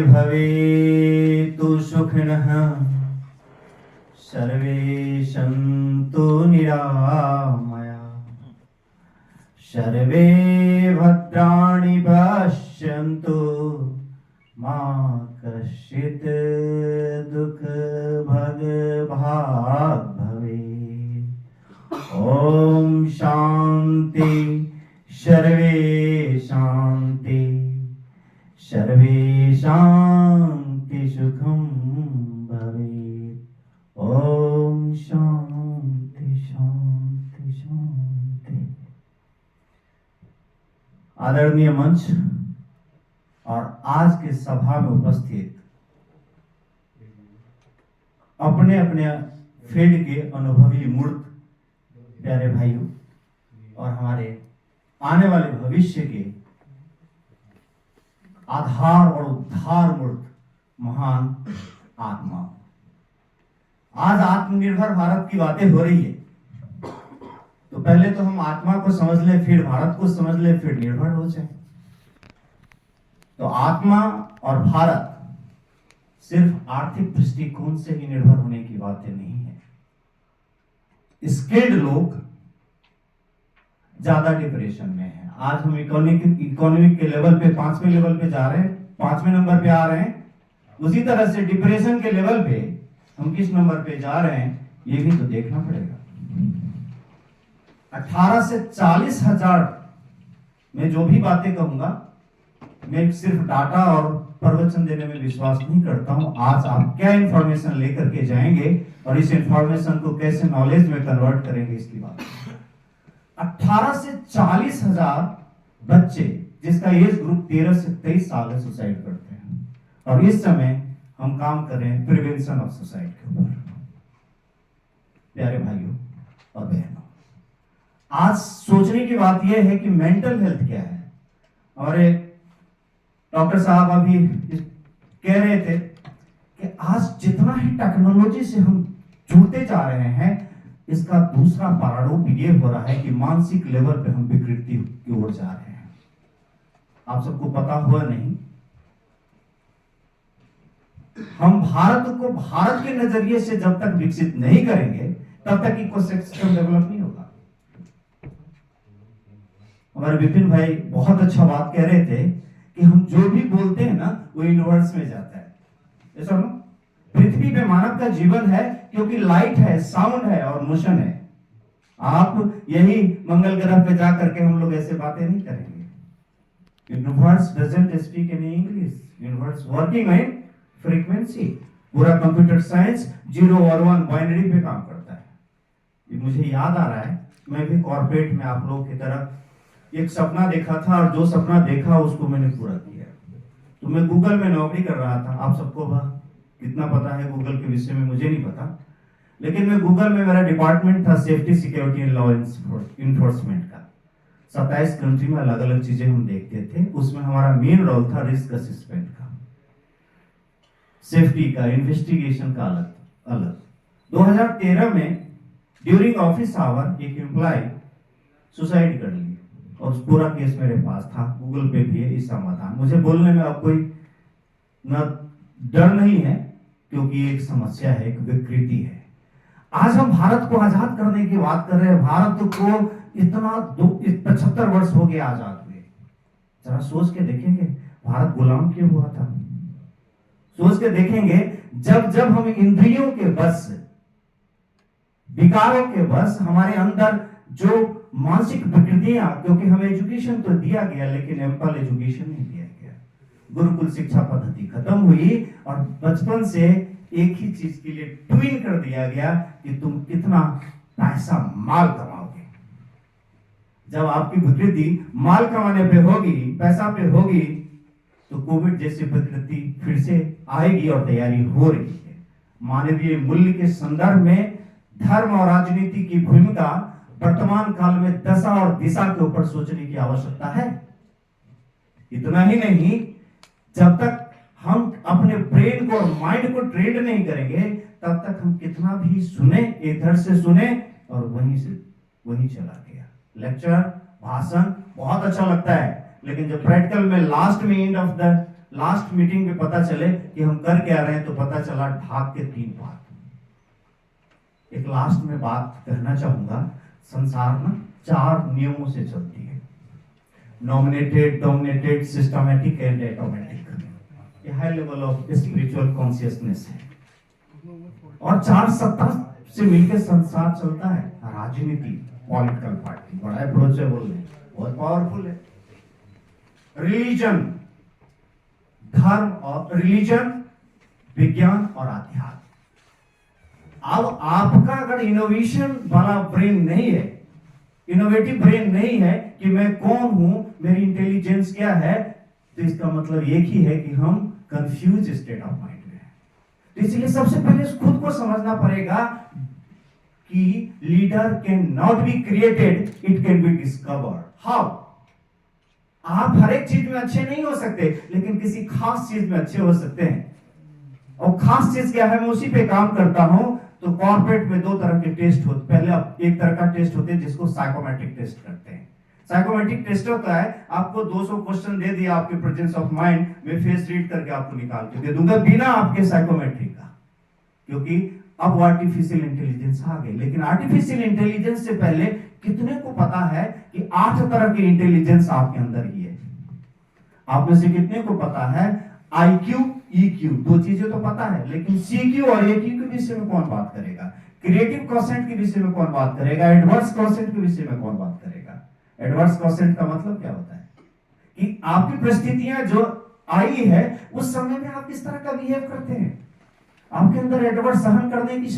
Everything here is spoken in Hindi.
भवेतु सुखिनः सर्वे सन्तु निरामया सर्वे भद्राणि पश्यन्तु मा कश्चित् दुःखभाग् भवेत्। ॐ शान्ति सर्वे शान्ति सर्वे शान्ति सुखं भवेत्। ओम शांति शांति शांति। आदरणीय मंच और आज के सभा में उपस्थित अपने अपने फील्ड के अनुभवी मूर्त प्यारे भाइयों और हमारे आने वाले भविष्य के आधार और उद्धार मूर्त महान आत्मा। आज आत्मनिर्भर भारत की बातें हो रही है, तो पहले तो हम आत्मा को समझ ले, फिर भारत को समझ ले, फिर निर्भर हो जाए। तो आत्मा और भारत सिर्फ आर्थिक दृष्टिकोण से ही निर्भर होने की बातें नहीं है। स्किल्ड लोग ज्यादा डिप्रेशन में है। आज हम इकोनॉमिक के लेवल पे 5वें लेवल पे जा रहे हैं, 5वें नंबर पे आ रहे हैं। उसी तरह से डिप्रेशन के लेवल पे हम किस नंबर पे जा रहे हैं ये भी तो देखना पड़ेगा। 18 से 40 हजार मैं जो भी बातें कहूंगा, मैं सिर्फ डाटा और प्रवचन देने में विश्वास नहीं करता हूं। आज आप क्या इंफॉर्मेशन लेकर के जाएंगे और इस इंफॉर्मेशन को कैसे नॉलेज में कन्वर्ट करेंगे इसकी बात। 18 से 40 हजार बच्चे जिसका एज ग्रुप 13 से 23 साल है सुसाइड करते हैं, और इस समय हम काम कर रहे हैं प्रिवेंशन ऑफ सुसाइड के ऊपर। प्यारे भाइयों और बहनों, आज सोचने की बात यह है कि मेंटल हेल्थ क्या है। और डॉक्टर साहब अभी कह रहे थे कि आज जितना ही टेक्नोलॉजी से हम जुड़ते जा रहे हैं, इसका दूसरा पैराडॉक्स ये हो रहा है कि मानसिक लेवल पे हम विकृति की ओर जा रहे हैं। आप सबको पता हुआ नहीं, हम भारत को भारत के नजरिए से जब तक विकसित नहीं करेंगे तब तक इकोसिस्टम डेवलप नहीं होगा। हमारे विपिन भाई बहुत अच्छा बात कह रहे थे कि हम जो भी बोलते हैं ना वो यूनिवर्स में जाता है। ऐसा ना, पृथ्वी पे मानव का जीवन है क्योंकि लाइट है, साउंड है और मोशन है। आप यही मंगल ग्रह पे जा करके हम लोग ऐसे बातें नहीं करेंगे। Universe doesn't speak in English, universe working in frequency. पूरा कंप्यूटर साइंस 0 और 1 बाइनरी पे काम करता है। ये मुझे याद आ रहा है, मैं भी कॉर्पोरेट में आप लोगों की तरह एक सपना देखा था और जो सपना देखा उसको मैंने पूरा किया। तो मैं गूगल में नौकरी कर रहा था। आप सबको कितना पता है गूगल के विषय में मुझे नहीं पता, लेकिन मैं गूगल में, मेरा डिपार्टमेंट था safety security and law enforcement का। 27 कंट्री में अलग अलग चीजें हम देखते थे। उसमें हमारा मेन रोल था रिस्क असेसमेंट का, सेफ्टी का, इन्वेस्टिगेशन का अलग। 2013 में ड्यूरिंग ऑफिस आवर एक एम्प्लॉय सुसाइड कर ली और पूरा केस मेरे पास था, गूगल पे भी है इस समाधान। मुझे बोलने में अब कोई न डर नहीं है क्योंकि एक समस्या है, एक विकृति है। आज हम भारत को आजाद करने की बात कर रहे हैं। भारत को इतना 75 वर्ष हो गए आजाद हुए। जरा सोच के देखेंगे भारत गुलाम क्यों हुआ था। सोच के देखेंगे जब जब हम इंद्रियों के बस, विकारों के बस, हमारे अंदर जो मानसिक विकृतियां, क्योंकि हमें एजुकेशन तो दिया गया लेकिन एम्पल एजुकेशन नहीं दिया गया। गुरुकुल शिक्षा पद्धति खत्म हुई और बचपन से एक ही चीज के लिए ट्यून कर दिया गया कि तुम कितना पैसा माल कमाओगे। जब आपकी विकृति माल कमाने पे होगी, पैसा पे होगी, तो कोविड जैसी विकृति फिर से आएगी और तैयारी हो रही है। मानवीय मूल्य के संदर्भ में धर्म और राजनीति की भूमिका वर्तमान काल में दशा और दिशा के ऊपर सोचने की आवश्यकता है। इतना ही नहीं, जब तक हम अपने ब्रेन को और माइंड को ट्रेंड नहीं करेंगे तब तक हम कितना भी सुने, इधर से सुने और वहीं से वहीं चला गया। लेक्चर, भाषण बहुत अच्छा लगता है, लेकिन जब प्रैक्टिकल में लास्ट में end of the last meeting में पता चले कि हम कर क्या रहे हैं, तो पता चला ढाक के 3 बात। एक लास्ट में बात कहना चाहूंगा, संसार ना 4 नियमों से चलती है, nominated, dominated, systematic and automatic. ये high level of spiritual consciousness है, और 4 सत्ता से मिलकर संसार चलता है। राजनीति, पॉलिटिकल पार्टी, बड़ा अप्रोच है, बोल रहे हैं, बहुत पावरफुल है। रिलीजन, धर्म और रिलीजन, विज्ञान और अध्यात्म। अब आपका अगर इनोवेशन वाला ब्रेन नहीं है, इनोवेटिव ब्रेन नहीं है कि मैं कौन हूं, मेरी इंटेलिजेंस क्या है, तो इसका मतलब एक ही है कि हम कंफ्यूज स्टेट ऑफ माइंड में हैं। तो इसलिए सबसे पहले खुद को समझना पड़ेगा कि leader can not be created, it can be discovered. How? आप हर एक चीज में अच्छे नहीं हो सकते, लेकिन किसी खास चीज में अच्छे हो सकते हैं। और खास चीज क्या है, मैं उसी पे काम करता हूं। तो कॉर्पोरेट में 2 तरह के टेस्ट होते, पहले एक तरह का टेस्ट होते हैं जिसको साइकोमेट्रिक टेस्ट करते हैं। साइकोमेट्रिक टेस्ट होता है, आपको 200 क्वेश्चन दे दिया आपके प्रेजेंस ऑफ माइंड में, फेस रीड करके आपको निकाल के दे दूंगा बिना आपके साइकोमेट्रिक का, क्योंकि अब आर्टिफिशियल इंटेलिजेंस आ गई। लेकिन आर्टिफिशियल इंटेलिजेंस से पहले कितने को पता है कि 8 तरह की इंटेलिजेंस आपके अंदर ही है? आप में से कितने को पता है IQ, EQ, 2 चीजें तो पता है, लेकिन CQ और AQ के विषय में कौन बात करेगा? क्रिएटिव क्वोशिएंट के विषय में कौन बात करेगा? एडवर्स क्वोशिएंट के विषय में कौन बात करेगा? एडवर्स क्वोशिएंट का मतलब क्या होता है कि आपकी परिस्थितियां जो आई है उस समय में आप किस तरह का बिहेव करते हैं। आपके अंदर एडवर्स सहन करने की